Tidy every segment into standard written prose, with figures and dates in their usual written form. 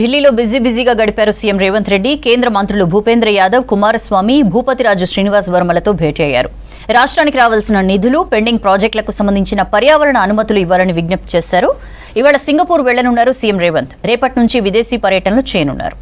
ఢిల్లీలో బిజీగా గడిపారు సీఎం రేవంత్ రెడ్డి. కేంద్ర మంత్రులు భూపేంద్ర యాదవ్, కుమారస్వామి, భూపతిరాజు శ్రీనివాస్ వర్మలతో భేటీ అయ్యారు. రాష్ట్రానికి రావాల్సిన నిధులు, పెండింగ్ ప్రాజెక్టులకు సంబంధించిన పర్యావరణ అనుమతులు ఇవ్వాలని విజ్ఞప్తి చేశారు. ఇవాళ సింగపూర్ వెళ్లనున్నారు సీఎం రేవంత్. రేపటి నుంచి విదేశీ పర్యటనలు చేయనున్నారు.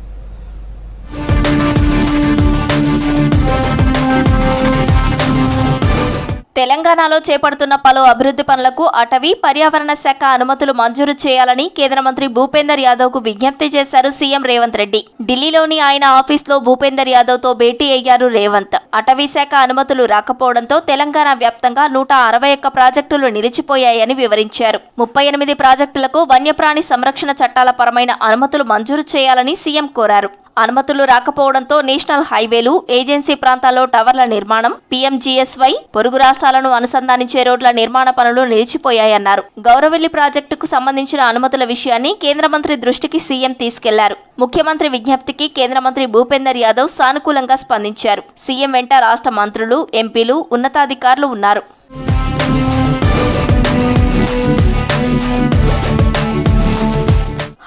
తెలంగాణలో చేపడుతున్న పలు అభివృద్ధి పనులకు అటవీ, పర్యావరణ శాఖ అనుమతులు మంజూరు చేయాలని కేంద్ర మంత్రి భూపేందర్ యాదవ్ కు విజ్ఞప్తి చేశారు సీఎం రేవంత్ రెడ్డి. ఢిల్లీలోని ఆయన ఆఫీస్లో భూపేందర్ యాదవ్ తో భేటీ అయ్యారు రేవంత్. అటవీ శాఖ అనుమతులు రాకపోవడంతో తెలంగాణ వ్యాప్తంగా 161 ప్రాజెక్టులు నిలిచిపోయాయని వివరించారు. 38 ప్రాజెక్టులకు వన్యప్రాణి సంరక్షణ చట్టాల పరమైన అనుమతులు మంజూరు చేయాలని సీఎం కోరారు. అనుమతులు రాకపోవడంతో నేషనల్ హైవేలు, ఏజెన్సీ ప్రాంతాల్లో టవర్ల నిర్మాణం, పీఎంజీఎస్వై, పొరుగు రాష్ట్రాలను అనుసంధానించే రోడ్ల నిర్మాణ పనులు నిలిచిపోయాయన్నారు. గౌరవెల్లి ప్రాజెక్టుకు సంబంధించిన అనుమతుల విషయాన్ని కేంద్ర మంత్రి దృష్టికి సీఎం తీసుకెళ్లారు. ముఖ్యమంత్రి విజ్ఞప్తికి కేంద్ర మంత్రి భూపేందర్ యాదవ్ సానుకూలంగా స్పందించారు. సీఎం వెంట రాష్ట్ర మంత్రులు, ఎంపీలు, ఉన్నతాధికారులు ఉన్నారు.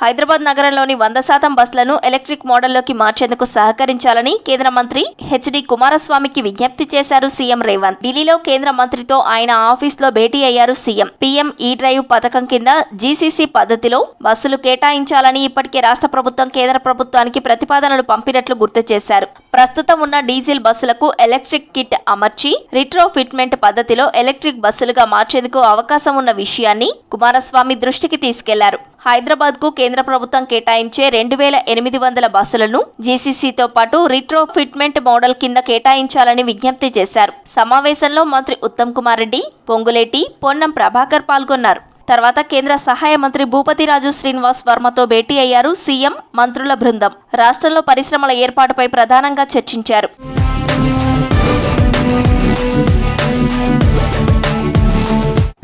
హైదరాబాద్ నగరంలోని 100% బస్సులను ఎలక్ట్రిక్ మోడల్లోకి మార్చేందుకు సహకరించాలని కేంద్ర మంత్రి హెచ్డి కుమారస్వామికి విజ్ఞప్తి చేశారు సీఎం రేవంత్. ఢిల్లీలో కేంద్ర మంత్రితో ఆయన ఆఫీస్లో భేటీ అయ్యారు సీఎం. పీఎం ఈ డ్రైవ్ పథకం కింద జీసీసీ పద్ధతిలో బస్సులు కేటాయించాలని ఇప్పటికే రాష్ట్ర ప్రభుత్వం కేంద్ర ప్రభుత్వానికి ప్రతిపాదనలు పంపినట్లు గుర్తు చేశారు. ప్రస్తుతం ఉన్న డీజిల్ బస్సులకు ఎలక్ట్రిక్ కిట్ అమర్చి రిట్రో ఫిట్మెంట్ పద్ధతిలో ఎలక్ట్రిక్ బస్సులుగా మార్చేందుకు అవకాశం ఉన్న విషయాన్ని కుమారస్వామి దృష్టికి తీసుకెళ్లారు. హైదరాబాద్ కు కేంద్ర ప్రభుత్వం కేటాయించే 2800 బస్సులను జీసీసీతో పాటు రిట్రో ఫిట్మెంట్ మోడల్ కింద కేటాయించాలని విజ్ఞప్తి చేశారు. సమావేశంలో మంత్రి ఉత్తమ్ కుమార్ రెడ్డి, పొంగులేటి, పొన్నం ప్రభాకర్ పాల్గొన్నారు. తర్వాత కేంద్ర సహాయ మంత్రి భూపతిరాజు శ్రీనివాస్ వర్మతో భేటీ అయ్యారు సీఎం, మంత్రుల బృందం. రాష్ట్రంలో పరిశ్రమల ఏర్పాటుపై ప్రధానంగా చర్చించారు.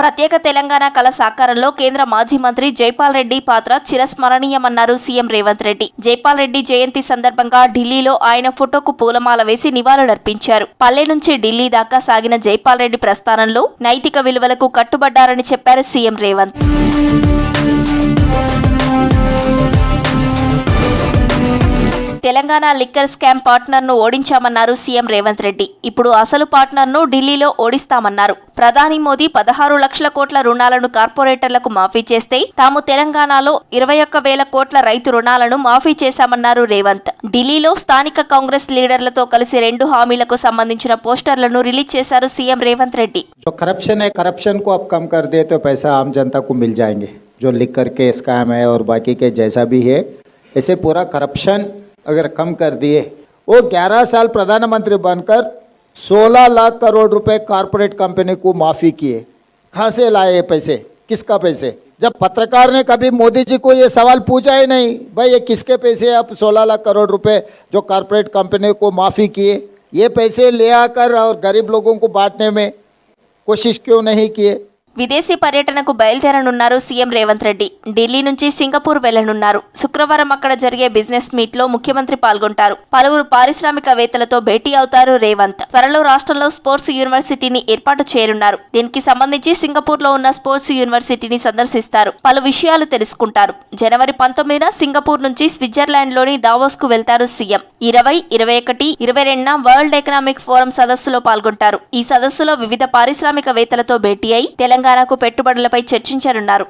ప్రత్యేక తెలంగాణ కళ సాకారంలో కేంద్ర మాజీ మంత్రి జైపాల్ రెడ్డి పాత్ర చిరస్మరణీయమన్నారు సీఎం రేవంత్ రెడ్డి. జైపాల్ రెడ్డి జయంతి సందర్భంగా ఢిల్లీలో ఆయన ఫోటోకు పూలమాల వేసి నివాళులర్పించారు. పల్లె నుంచి ఢిల్లీ దాకా సాగిన జైపాల్ రెడ్డి ప్రస్థానంలో నైతిక విలువలకు కట్టుబడ్డారని చెప్పారు CM Revanth. Telangana liquor scam పార్ట్నర్ను ఓడించామన్నారు సీఎం రేవంత్ రెడ్డి. ఇప్పుడు అసలు పార్ట్నర్ను ఢిల్లీలో ఓడిస్తామన్నారు. ప్రధాని మోదీ 16 లక్షల కోట్ల రుణాలను కార్పొరేటర్లకు మాఫీ చేస్తే తాము తెలంగాణలో 21,000 కోట్ల రైతు రుణాలను మాఫీ చేశామన్నారు రేవంత్. ఢిల్లీలో స్థానిక కాంగ్రెస్ లీడర్లతో కలిసి 2 హామీలకు సంబంధించిన పోస్టర్లను రిలీజ్ చేశారు సీఎం రేవంత్ రెడ్డి. करप्शन को अब कम कर दे तो पैसा आम जनता को मिल जाएंगे. जो लिकर के स्कैम है और बाकी के जैसा भी है, ऐसे पूरा करप्शन अगर कम कर दिए, वो 11 साल प्रधानमंत्री बनकर 16 लाख करोड़ रुपए कॉर्पोरेट कंपनी को माफी किए. कहाँ से लाए ये पैसे, किसका पैसे? जब पत्रकार ने कभी मोदी जी को ये सवाल पूछा ही नहीं, भाई ये किसके पैसे? अब 16 लाख करोड़ रुपए जो कॉर्पोरेट कंपनी को माफी किए, ये पैसे ले आकर और गरीब लोगों को बांटने में कोशिश क्यों नहीं किए? విదేశీ పర్యటనకు బయలుదేరనున్నారు సీఎం రేవంత్ రెడ్డి. ఢిల్లీ నుంచి సింగపూర్ వెళ్లనున్నారు. శుక్రవారం అక్కడ జరిగే బిజినెస్ మీట్ లో ముఖ్యమంత్రి పాల్గొంటారు. పలువురు పారిశ్రామికవేత్తలతో భేటీ అవుతారు రేవంత్. త్వరలో రాష్ట్రంలో స్పోర్ట్స్ యూనివర్సిటీని ఏర్పాటు చేయనున్నారు. దీనికి సంబంధించి సింగపూర్ లో ఉన్న స్పోర్ట్స్ యూనివర్సిటీని సందర్శిస్తారు. పలు విషయాలు తెలుసుకుంటారు. జనవరి 19న సింగపూర్ నుంచి స్విట్జర్లాండ్ లోని దావోస్ కు వెళ్తారు సీఎం. 20, 21, 22న వరల్డ్ ఎకనామిక్ ఫోరం సదస్సులో పాల్గొంటారు. ఈ సదస్సులో వివిధ పారిశ్రామికవేత్తలతో భేటీ అయి తెలంగాణకు పెట్టుబడులపై చర్చించనున్నారు.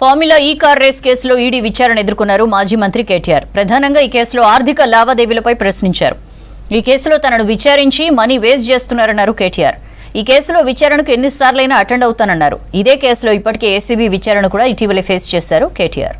ఫార్ములా ఈ కార్ రేస్ కేసులో ఈడీ విచారణ ఎదుర్కొన్నారు మాజీ మంత్రి కేటీఆర్. ప్రధానంగా ఈ కేసులో ఆర్థిక లావాదేవీలపై ప్రశ్నించారు. ఈ కేసులో తనను విచారించి మనీ వేస్ట్ చేస్తున్నారన్నారు కేటీఆర్. ఈ కేసులో విచారణకు ఎన్నిసార్లైనా అటెండ్ అవుతానన్నారు. ఇదే కేసులో ఇప్పటికే ఏసీబీ విచారణ కూడా ఇటీవలే ఫేస్ చేశారు కేటీఆర్.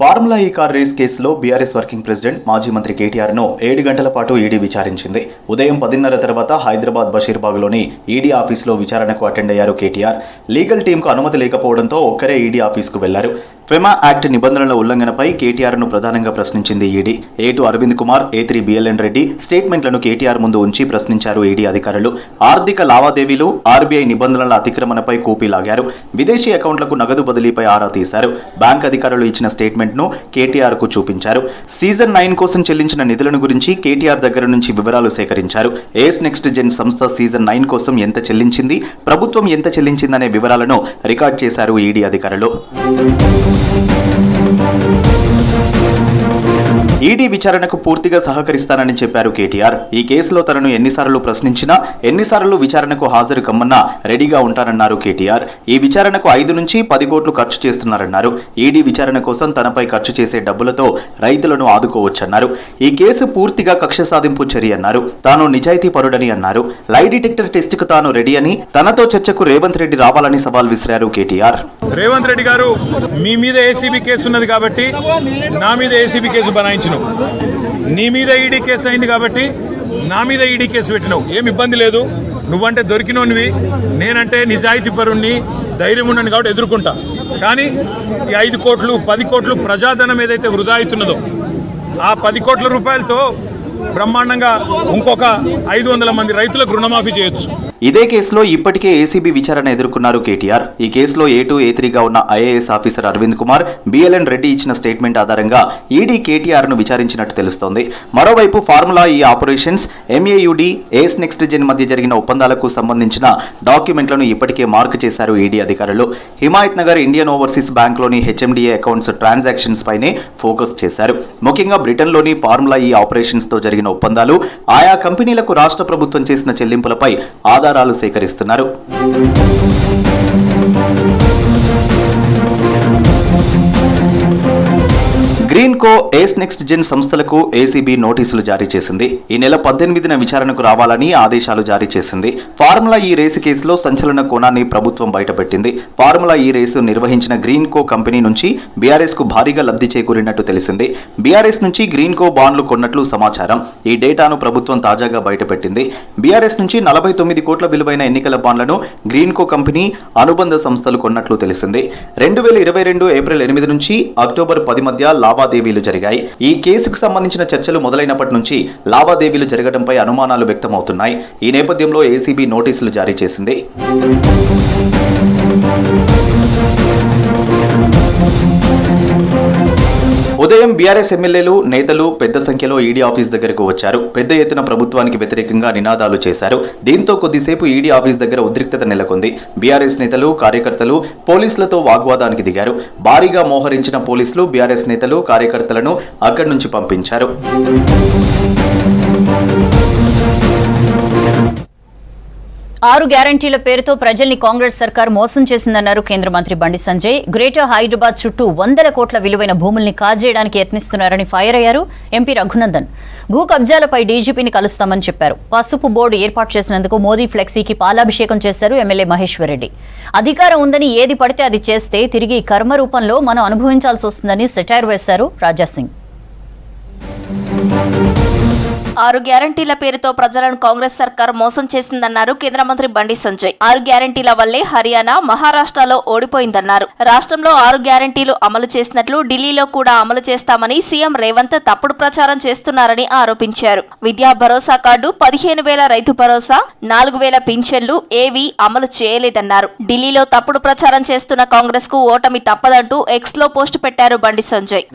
ఫార్ములా ఈ కార్ రేస్ కేసులో బీఆర్ఎస్ వర్కింగ్ ప్రెసిడెంట్ మాజీ మంత్రి కేటీఆర్ను 7 గంటల పాటు ఈడీ విచారించింది. ఉదయం 10:30 తర్వాత హైదరాబాద్ బషీర్బాగ్లోని ఈడీ ఆఫీసులో విచారణకు అటెండ్ అయ్యారు కేటీఆర్. లీగల్ టీంకు అనుమతి లేకపోవడంతో ఒక్కరే ఈడీ ఆఫీసుకు వెళ్లారు. ఫెమా యాక్ట్ నిబంధనల ఉల్లంఘనపై కేటీఆర్ను ప్రధానంగా ప్రశ్నించింది ED. A2 Aravind Kumar, A3 BLN Reddy స్టేట్మెంట్లను కేటీఆర్ ముందు ఉంచి ప్రశ్నించారు ఈడీ అధికారులు. ఆర్థిక లావాదేవీలు, ఆర్బీఐ నిబంధనల అతిక్రమణపై కూపీ లాగారు. విదేశీ అకౌంట్లకు నగదు బదిలీపై ఆరా తీశారు. బ్యాంక్ అధికారులు ఇచ్చిన స్టేట్మెంట్ డాక్యుమెంట్ను కేటీఆర్కు చూపించారు. సీజన్ 9 కోసం చెల్లించిన నిధులను గురించి కేటీఆర్ దగ్గర నుంచి వివరాలు సేకరించారు. ఏఎస్ నెక్స్ట్ జెన్ సంస్థ సీజన్ 9 కోసం ఎంత చెల్లించింది, ప్రభుత్వం ఎంత చెల్లించిందనే వివరాలను రికార్డ్ చేశారు ఈడీ అధికారులు. ఈడీ విచారణకు పూర్తిగా సహకరిస్తానని చెప్పారు కేటీఆర్. ఈ కేసులో తనను ఎన్నిసార్లు ప్రశ్నించినా, ఎన్నిసార్లు విచారణకు హాజరు కమ్మన్నా రెడీగా ఉంటానన్నారు కేటీఆర్. ఈ విచారణకు 5 నుంచి 10 కోట్లు ఖర్చు చేస్తున్నారన్నారు. ఈడీ విచారణ కోసం తనపై ఖర్చు చేసే డబ్బులతో రైతులను ఆదుకోవచ్చన్నారు. ఈ కేసు పూర్తిగా కక్ష సాధింపు చర్య అన్నారు. తాను నిజాయితీ పరుడని అన్నారు. లై డిటెక్టర్ టెస్టుకు తాను రెడీ అని, తనతో చర్చకు రేవంత్ రెడ్డి రావాలని సవాల్ విసిరారు కేటీఆర్. రేవంత్ రెడ్డి గారు, మీ మీద ఏసీబీ కేసు ఉన్నది కాబట్టి నా మీద ఏసీబీ కేసు బనాయించిన, నీ మీద ఈడీ కేసు అయింది కాబట్టి నా మీద ఈడీ కేసు పెట్టినావు. ఏమి ఇబ్బంది లేదు. నువ్వంటే దొరికినోనివి, నేనంటే నిజాయితీ పరుణ్ణి, ధైర్యం ఉన్నాను కాబట్టి ఎదుర్కొంటా. కానీ ఈ 5 కోట్లు 10 కోట్లు ప్రజాధనం ఏదైతే వృధా అవుతున్నదో ఆ 10 కోట్ల రూపాయలతో బ్రహ్మాండంగా ఇంకొక 500 మంది రైతులకు రుణమాఫీ చేయొచ్చు. ఇదే కేసులో ఇప్పటికే ఏసీబీ విచారణ ఎదుర్కొన్నారు కేటీఆర్. ఈ కేసులో A2, A3గా ఉన్న IAS officer Aravind Kumar, BLN Reddy ఇచ్చిన స్టేట్మెంట్ ఆధారంగా ఈడీ కేటీఆర్ను విచారించినట్టు తెలుస్తోంది. మరోవైపు Formula E operations, MAUD, Ace Next Gen మధ్య జరిగిన ఒప్పందాలకు సంబంధించిన డాక్యుమెంట్లను ఇప్పటికే మార్క్ చేశారు ఈడీ అధికారులు. హిమాయత్ నగర్ ఇండియన్ ఓవర్సీస్ బ్యాంక్లోని HMDA అకౌంట్స్ ట్రాన్సాక్షన్స్ పైనే ఫోకస్ చేశారు. ముఖ్యంగా బ్రిటన్లోని ఫార్ములా ఈ ఆపరేషన్స్తో జరిగిన ఒప్పందాలు, ఆయా కంపెనీలకు రాష్ట్ర ప్రభుత్వం చేసిన చెల్లింపులపై ఆధారాలు సేకరిస్తున్నారు. గ్రీన్ కో, ఏఎస్ నెక్స్ట్ జెన్ సంస్థలకు ఏసీబీ నోటీసులు జారీ చేసింది. ఈ నెల 18న విచారణకు రావాలని ఆదేశాలు జారీ చేసింది. ఫార్ములా ఈ రేసు కేసులో సంచలన కోణాన్ని ప్రభుత్వం బయటపెట్టింది. ఫార్ములా ఈ రేసు నిర్వహించిన గ్రీన్ కో కంపెనీ నుంచి బీఆర్ఎస్ కు భారీగా లబ్ధి చేకూరినట్టు తెలిసింది. బీఆర్ఎస్ నుంచి గ్రీన్ కో బాండ్లు కొన్నట్లు సమాచారం. ఈ డేటాను ప్రభుత్వం తాజాగా బయటపెట్టింది. బీఆర్ఎస్ నుంచి 49 కోట్ల విలువైన ఎన్నికల బాండ్లను గ్రీన్ కో కంపెనీ అనుబంధ సంస్థలు కొన్నట్లు తెలిసింది. 2022 ఏప్రిల్ 8 నుంచి అక్టోబర్ 10 మధ్య లావాదేవీలు జరిగాయి. ఈ కేసుకు సంబంధించిన చర్చలు మొదలైనప్పటి నుంచి లావాదేవీలు జరగడంపై అనుమానాలు వ్యక్తమవుతున్నాయి. ఈ నేపథ్యంలో ఏసీబీ నోటీసులు జారీ చేసింది. ఉదయం బీఆర్ఎస్ ఎమ్మెల్యేలు, నేతలు పెద్ద సంఖ్యలో ఈడీ ఆఫీస్ దగ్గరకు వచ్చారు. పెద్ద ఎత్తున ప్రభుత్వానికి వ్యతిరేకంగా నినాదాలు చేశారు. దీంతో కొద్దిసేపు ఈడీ ఆఫీస్ దగ్గర ఉద్రిక్తత నెలకొంది. బీఆర్ఎస్ నేతలు, కార్యకర్తలు పోలీసులతో వాగ్వాదానికి దిగారు. భారీగా మోహరించిన పోలీసులు బీఆర్ఎస్ నేతలు, కార్యకర్తలను అక్కడి నుంచి పంపించారు. 6 గ్యారంటీల పేరుతో ప్రజల్ని కాంగ్రెస్ సర్కార్ మోసం చేసిందన్నారు కేంద్ర మంత్రి బండి సంజయ్. గ్రేటర్ హైదరాబాద్ చుట్టూ 100 కోట్ల విలువైన భూముల్ని కాజేయడానికి యత్నిస్తున్నారని ఫైర్ అయ్యారు ఎంపీ రఘునందన్. భూ కబ్జాలపై డీజీపీని కలుస్తామని చెప్పారు. పసుపు బోర్డు ఏర్పాటు చేసినందుకు మోదీ ఫ్లెక్సీకి పాలాభిషేకం చేశారు ఎమ్మెల్యే మహేశ్వర్ రెడ్డి. అధికారం ఉందని ఏది పడితే అది చేస్తే తిరిగి కర్మ రూపంలో మనం అనుభవించాల్సి వస్తుందని సెటైర్ వేశారు రాజాసింగ్. 6 గ్యారంటీల పేరుతో ప్రజలను కాంగ్రెస్ సర్కార్ మోసం చేసిందన్నారు కేంద్ర మంత్రి బండి సంజయ్. 6 గ్యారంటీల వల్లే హర్యానా, మహారాష్ట్రలో ఓడిపోయిందన్నారు. రాష్ట్రంలో 6 గ్యారంటీలు అమలు చేసినట్లు ఢిల్లీలో కూడా అమలు చేస్తామని సీఎం రేవంత్ తప్పుడు ప్రచారం చేస్తున్నారని ఆరోపించారు. విద్యా భరోసా కార్డు, 15,000 రైతు భరోసా, 4,000 పింఛన్లు ఏవీ అమలు చేయలేదన్నారు. ఢిల్లీలో తప్పుడు ప్రచారం చేస్తున్న కాంగ్రెస్ కు ఓటమి తప్పదంటూ ఎక్స్ లో పోస్టు పెట్టారు బండి సంజయ్.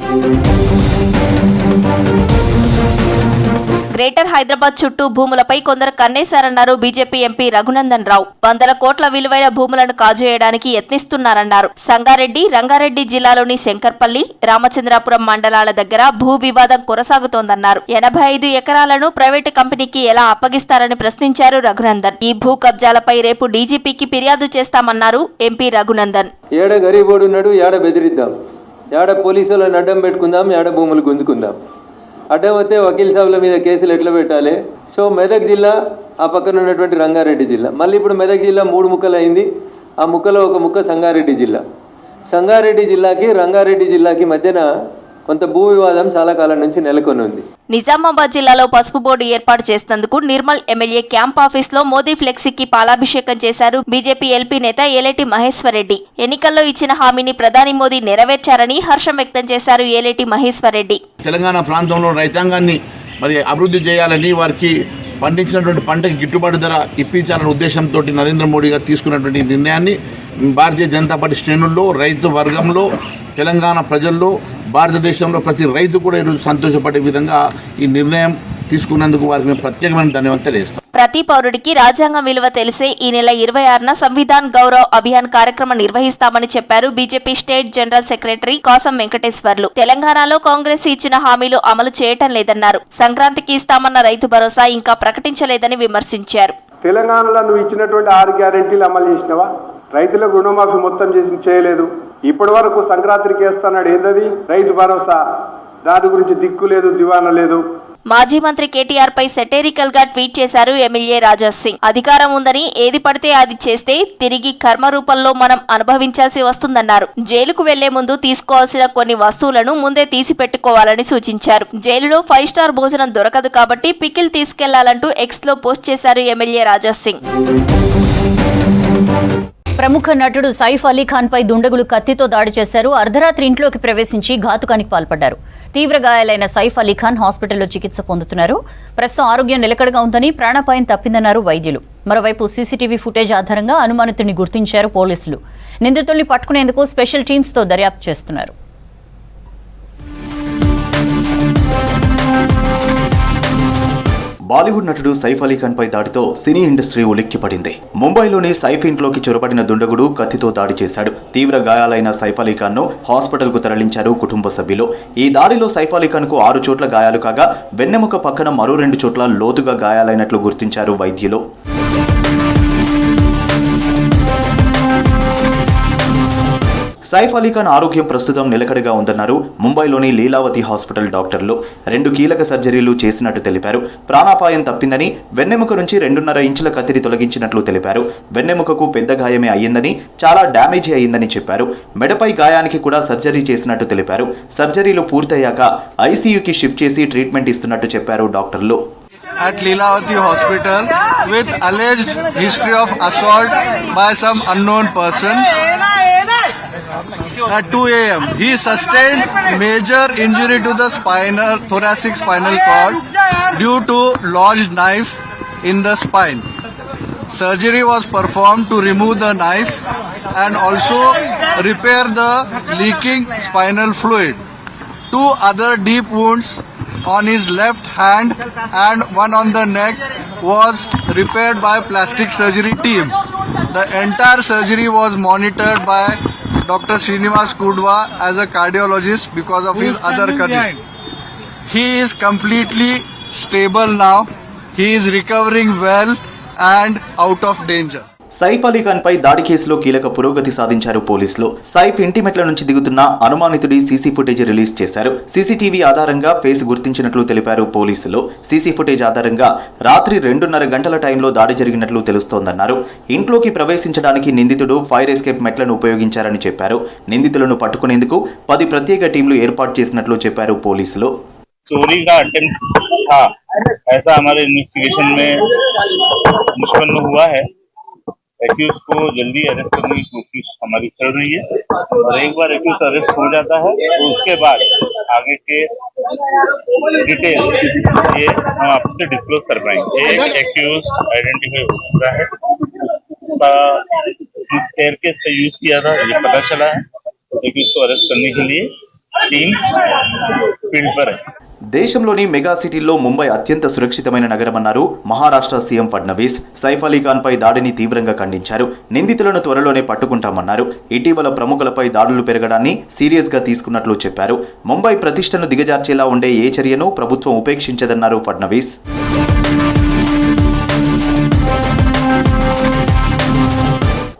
గ్రేటర్ హైదరాబాద్ చుట్టూ భూములపై కొందరు కన్నేశారన్నారు బీజేపీ ఎంపీ రఘునందన్ రావు. 100 కోట్ల విలువైన భూములను కాజేయడానికి యత్నిస్తున్నారన్నారు. సంగారెడ్డి, రంగారెడ్డి జిల్లాలోని శంకర్పల్లి, రామచంద్రాపురం మండలాల దగ్గర భూ వివాదం కొనసాగుతోందన్నారు. 85 ఎకరాలను ప్రైవేటు కంపెనీకి ఎలా అప్పగిస్తారని ప్రశ్నించారు రఘునందన్. ఈ భూ కబ్జాలపై రేపు డీజీపీకి ఫిర్యాదు చేస్తామన్నారు ఎంపీ రఘునందన్. ఏడ గరీబోడు ఉన్నాడు, ఏడ బెదిరిద్దాం, ఏడ పోలీసులను అడ్డం పెట్టుకుందాం, ఏడ భూములు గుంజుకుందాం, అడ్డం వస్తే వకీల్ సాబుల మీద కేసులు ఎట్లా పెట్టాలి. సో మెదక్ జిల్లా, ఆ పక్కన ఉన్నటువంటి రంగారెడ్డి జిల్లా, మళ్ళీ ఇప్పుడు మెదక్ జిల్లా 3 ముక్కలు అయింది. ఆ ముక్కలో ఒక ముక్క సంగారెడ్డి జిల్లా. సంగారెడ్డి జిల్లాకి, రంగారెడ్డి జిల్లాకి మధ్యన కొంత భూ వివాదం చాలా కాలం నుంచి నెలకొని ఉంది. నిజామాబాద్ జిల్లాలో పసుపు బోర్డు ఏర్పాటు చేసినందుకు నిర్మల్ ఎమ్మెల్యే క్యాంప్ ఆఫీస్ లో మోదీ ఫ్లెక్సీకి పాలాభిషేకం చేశారు బీజేపీ ఎల్పీ నేత ఏలేటి మహేశ్వర్ రెడ్డి. ఎన్నికల్లో ఇచ్చిన హామీని ప్రధాని మోదీ నెరవేర్చారని హర్షం వ్యక్తం చేశారు ఏలేటి మహేశ్వర్ రెడ్డి. తెలంగాణ ప్రాంతంలో రైతాంగాన్ని అభివృద్ధి చేయాలని, వారికి పండించినటువంటి పంటకి గిట్టుబాటు ధర ఇప్పించాలనే ఉద్దేశంతో నరేంద్ర మోడీ గారు తీసుకున్నటువంటి నిర్ణయాన్ని భారతీయ జనతా పార్టీ శ్రేణుల్లో, రైతు వర్గంలో, తెలంగాణ ప్రజల్లో భారతదేశంలో ప్రతి రైతు కూడా ఈరోజు సంతోషపడే విధంగా ఈ నిర్ణయం తీసుకున్నందుకు వారికి మేము ప్రత్యేకమైన ధన్యవాదాలు తెలియజేస్తాం. ప్రతి పౌరుడికి రాజ్యాంగం విలువ తెలిసే ఈ నెల 26న సంవిధాన్ గౌరవ్ అభియాన్ కార్యక్రమం నిర్వహిస్తామని చెప్పారు BJP state general secretary Kasam Venkateshwarlu. తెలంగాణలో కాంగ్రెస్ ఇచ్చిన హామీలు అమలు చేయటం లేదన్నారు. సంక్రాంతికి ఇస్తామన్న రైతు భరోసా ఇంకా ప్రకటించలేదని విమర్శించారు. తెలంగాణలో నువ్వు ఇచ్చినటువంటి 6 గ్యారెంటీలు అమలు చేసినవా? రైతులకు రుణమాఫీ మొత్తం చేయలేదు. ఇప్పటి వరకు సంక్రాంతికి వేస్తున్నాడు. ఏంటది రైతు భరోసా? దాని గురించి దిక్కు లేదు, దివానా లేదు. మాజీ మంత్రి కేటీఆర్ పై సెటేరికల్ గా ట్వీట్ చేశారు ఎమ్మెల్యే రాజా సింగ్. అధికారం ఉందని ఏది పడితే అది చేస్తే తిరిగి కర్మ రూపంలో మనం అనుభవించాల్సి వస్తుందన్నారు. జైలుకు వెళ్లే ముందు తీసుకోవాల్సిన కొన్ని వస్తువులను ముందే తీసి పెట్టుకోవాలని సూచించారు. జైలులో 5 స్టార్ భోజనం దొరకదు కాబట్టి పికిల్ తీసుకెళ్లాలంటూ ఎక్స్ లో పోస్ట్ చేశారు ఎమ్మెల్యే రాజా సింగ్. ప్రముఖ నటుడు సైఫ్ అలీ ఖాన్ పై దుండగులు కత్తితో దాడి చేశారు. అర్ధరాత్రి ఇంట్లోకి ప్రవేశించి ఘాతుకానికి పాల్పడ్డారు. తీవ్ర గాయాలైన సైఫ్ అలీ ఖాన్ హాస్పిటల్లో చికిత్స పొందుతున్నారు. ప్రస్తుతం ఆరోగ్యం నిలకడగా ఉందని, ప్రాణాపాయం తప్పిందన్నారు వైద్యులు. మరోవైపు సీసీటీవీ ఫుటేజ్ ఆధారంగా అనుమానితుడిని గుర్తించారు పోలీసులు. నిందితుల్ని పట్టుకునేందుకు స్పెషల్ టీమ్స్తో దర్యాప్తు చేస్తున్నారు. బాలీవుడ్ నటుడు సైఫ్ అలీ ఖాన్ పై దాడితో సినీ ఇండస్ట్రీ ఉలిక్కిపడింది. ముంబైలోని సైఫ్ ఇంట్లోకి చొరబడిన దుండగుడు కత్తితో దాడి చేశాడు. తీవ్ర గాయాలైన సైఫ్ అలీ ఖాన్ ను హాస్పిటల్ కు తరలించారు కుటుంబ సభ్యులు. ఈ దాడిలో సైఫ్ అలీ ఖాన్ కు 6 చోట్ల గాయాలు కాగా వెన్నెముక పక్కన మరో 2 చోట్ల లోతుగా గాయాలైనట్లు గుర్తించారు వైద్యులు. సైఫ్ అలీ ఖాన్ ఆరోగ్యం ప్రస్తుతం నిలకడగా ఉందన్నారు ముంబైలోని లీలావతి హాస్పిటల్ డాక్టర్లు. 2 కీలక సర్జరీలు చేసినట్టు తెలిపారు. ప్రాణాపాయం తప్పిందని, వెన్నెముక నుంచి 2.5 ఇంచుల కత్తిని తొలగించినట్లు తెలిపారు. వెన్నెముకకు పెద్ద గాయమే అయ్యిందని, చాలా డ్యామేజీ అయ్యిందని చెప్పారు. మెడపై గాయానికి కూడా సర్జరీ చేసినట్టు తెలిపారు. సర్జరీలు పూర్తయ్యాక ఐసీయూకి షిఫ్ట్ చేసి ట్రీట్మెంట్ ఇస్తున్నట్టు చెప్పారు డాక్టర్లు. At Leelavati Hospital with alleged history of assault by some unknown person. At 2 a.m. he sustained major injury to the thoracic spinal cord due to lodged knife in the spine. Surgery was performed to remove the knife and also repair the leaking spinal fluid. 2 other deep wounds on his left hand and one on the neck was repaired by plastic surgery team. The entire surgery was monitored by Dr. Srinivas Kudwa as a cardiologist because of his other career. He is completely stable now. He is recovering well and out of danger. Saif Ali Khan పై దాడి కేసులో కీలక పురోగతి సాధించారు పోలీసులు. సైఫ్ ఇంటి మెట్ల నుంచి దిగుతున్న అనుమానితుడి సీసీ ఫుటేజ్ రిలీజ్ చేశారు. సీసీటీవీ ఆధారంగా ఫేస్ గుర్తించినట్లు తెలిపారు పోలీసులు. సీసీ ఫుటేజ్ ఆధారంగా రాత్రి 2.5 గంటల టైంలో దాడి జరిగినట్లు తెలుస్తోందన్నారు. ఇంట్లోకి ప్రవేశించడానికి నిందితుడు ఫైర్ ఎస్కేప్ మెట్లను ఉపయోగించారని చెప్పారు. నిందితులను పట్టుకునేందుకు 10 ప్రత్యేక టీంలు ఏర్పాటు చేసినట్లు చెప్పారు పోలీసులు. चोरी का अटेम्प्ट था ऐसा हमारे इन्वेस्टिगेशन में निष्पन्न हुआ है. एक्यूज को जल्दी अरेस्ट करने की कोशिश हमारी चल रही है और एक बार एक्यूज अरेस्ट हो जाता है तो उसके बाद आगे के डिटेल ये हम आपसे डिस्क्लोज कर पाएंगे. एक एक्यूज आइडेंटिफाई हो चुका है, स्टेयरकेस का यूज किया था ये पता चला है. एक्यूज को अरेस्ट करने के लिए टीम फील्ड पर है. దేశంలోని మెగా సిటీల్లో ముంబై అత్యంత సురక్షితమైన నగరమన్నారు మహారాష్ట్ర సీఎం ఫడ్నవీస్. సైఫ్ అలీ ఖాన్ పై దాడిని తీవ్రంగా ఖండించారు. నిందితులను త్వరలోనే పట్టుకుంటామన్నారు. ఇటీవల ప్రముఖులపై దాడులు పెరగడాన్ని సీరియస్ గా తీసుకున్నట్లు చెప్పారు. ముంబై ప్రతిష్టను దిగజార్చేలా ఉండే ఏ చర్యను ప్రభుత్వం ఉపేక్షించదన్నారు ఫడ్నవీస్.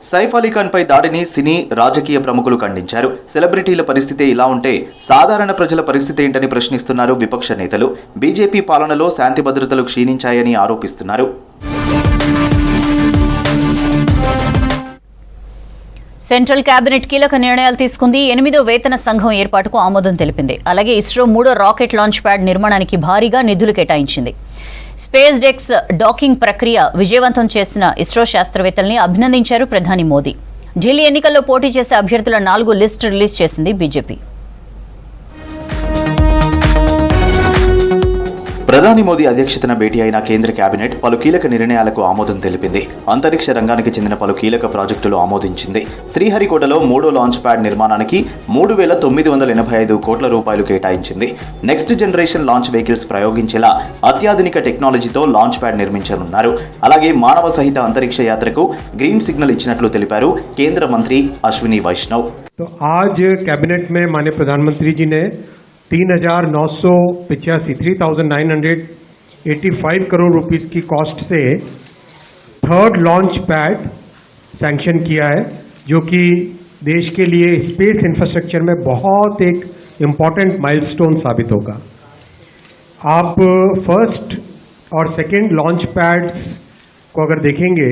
సైఫ్ అలీ ఖాన్ పై దాడిని సినీ రాజకీయ ప్రముఖులు ఖండించారు. సెలబ్రిటీల పరిస్థితి ఇలా ఉంటే సాధారణ ప్రజల పరిస్థితి ఏంటని ప్రశ్నిస్తున్నారు విపక్ష నేతలు. బీజేపీ పాలనలో శాంతి భద్రతలు క్షీణించాయని ఆరోపిస్తున్నారు. సెంట్రల్ కేబినెట్ కీలక నిర్ణయాలు తీసుకుంది. 8వ వేతన సంఘం ఏర్పాటుకు ఆమోదం తెలిపింది. అలాగే ఇస్రో 3వ రాకెట్ లాంచ్ ప్యాడ్ నిర్మాణానికి భారీగా నిధులు కేటాయించింది. స్పేస్ డెక్స్ డాకింగ్ ప్రక్రియ విజయవంతం చేసిన ఇస్రో శాస్త్రవేత్తల్ని అభినందించారు ప్రధాని మోదీ. ఢిల్లీ ఎన్నికల్లో పోటీ చేసే అభ్యర్థుల 4 లిస్టు రిలీజ్ చేసింది బీజేపీ. ప్రధాని మోదీ అధ్యక్షతన భేటీ అయిన కేంద్ర కేబినెట్ పలు కీలక నిర్ణయాలకు ఆమోదం తెలిపింది. అంతరిక్ష రంగానికి చెందిన పలు కీలక ప్రాజెక్టులు ఆమోదించింది. శ్రీహరికోటలో 3వ లాంచ్ ప్యాడ్ నిర్మాణానికి 3,985 కోట్ల రూపాయలు కేటాయించింది. నెక్స్ట్ జనరేషన్ లాంచ్ వెహికల్స్ ప్రయోగించేలా అత్యాధునిక టెక్నాలజీతో లాంచ్ ప్యాడ్ నిర్మించనున్నారు. అలాగే మానవ సహిత అంతరిక్ష యాత్రకు గ్రీన్ సిగ్నల్ ఇచ్చినట్లు తెలిపారు కేంద్ర మంత్రి అశ్విని వైష్ణవ్. तो आज कैबिनेट में माननीय प्रधानमंत्री जी ने 3,985 करोड़ रुपीस की कॉस्ट से थर्ड लॉन्च पैड सैंक्शन किया है, जो कि देश के लिए स्पेस इंफ्रास्ट्रक्चर में बहुत एक इम्पॉर्टेंट माइलस्टोन साबित होगा. आप फर्स्ट और सेकेंड लॉन्च पैड्स को अगर देखेंगे,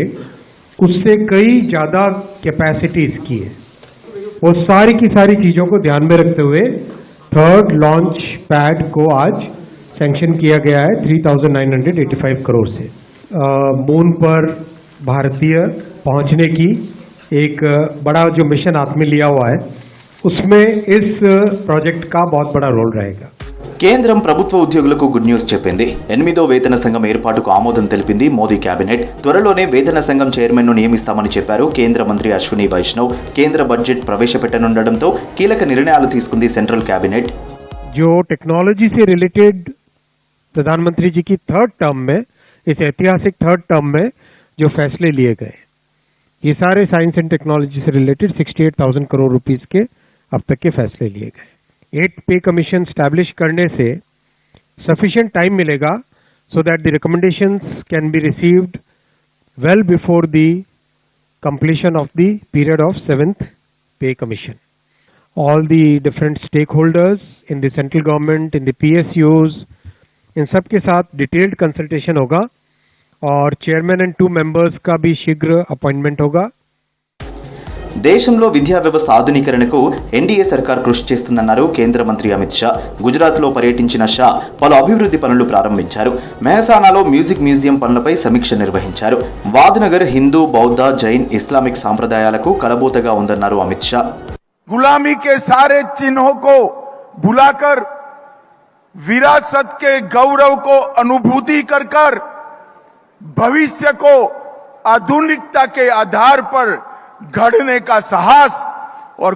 उससे कई ज़्यादा कैपेसिटी इसकी है. वो सारी की सारी चीज़ों को ध्यान में रखते हुए थर्ड लॉन्च पैड को आज सैंक्शन किया गया है 3,985 करोड़ से. मून पर भारतीय पहुंचने की एक बड़ा जो मिशन हाथ में लिया हुआ है, उसमें इस प्रोजेक्ट का बहुत बड़ा रोल रहेगा. కేంద్రం ప్రభుత్వ ఉద్యోగులకు గుడ్ న్యూస్ చెప్పింది. 8వ వేతన సంఘం ఏర్పాటుకు ఆమోదం తెలిపింది మోదీ కేబినెట్. త్వరలోనే వేతన సంఘం చైర్మన్ ను నియమిస్తామని చెప్పారు కేంద్ర మంత్రి అశ్విని వైష్ణవ్. కేంద్ర బడ్జెట్ ప్రవేశపెట్టనుండడంతో కీలక నిర్ణయాలు తీసుకుంది సెంట్రల్ కేబినెట్. जो टेक्नोलॉजी से रिलेटेड प्रधानमंत्री जी की थर्ड टर्म में, इस ऐतिहासिक थर्ड टर्म में जो फैसले लिए गए, ये सारे साइंस एंड टेक्नोलॉजी से रिलेटेड 68,000 करोड़ रुपीस के अब तक के फैसले लिए गए. 8 पे कमीशन स्टैब्लिश करने से सफिशिएंट टाइम मिलेगा so that the recommendations can be received well before the completion of the period of 7th pay commission. All the different stakeholders in the central government, in the PSUs, इन सब के साथ detailed consultation होगा और chairman and 2 members का भी शीघ्र appointment होगा. దేశంలో విద్యా వ్యవస్థ ఆధునీకరణకు ఎన్డీఏ సర్కార్ కృషి చేస్తుందన్నారు కేంద్ర మంత్రి అమిత్ షా. గుజరాత్లో పర్యటించిన షా పలు అభివృద్ధి పనులు ప్రారంభించారు. మెహసానాలో మ్యూజిక్ మ్యూజియం పనులపై సమీక్ష నిర్వహించారు. వాద్నగర్ హిందూ, బౌద్ధ, జైన్, ఇస్లామిక్ సాంప్రదాయాలకు కలబోతగా ఉందన్నారు అమిత్ షా. गुलामी के सारे चिन्हों को भुलाकर विरासत के गौरव को अनुभूति कर भविष्य को आधुनिकता के आधार पर गढ़ने का साहस और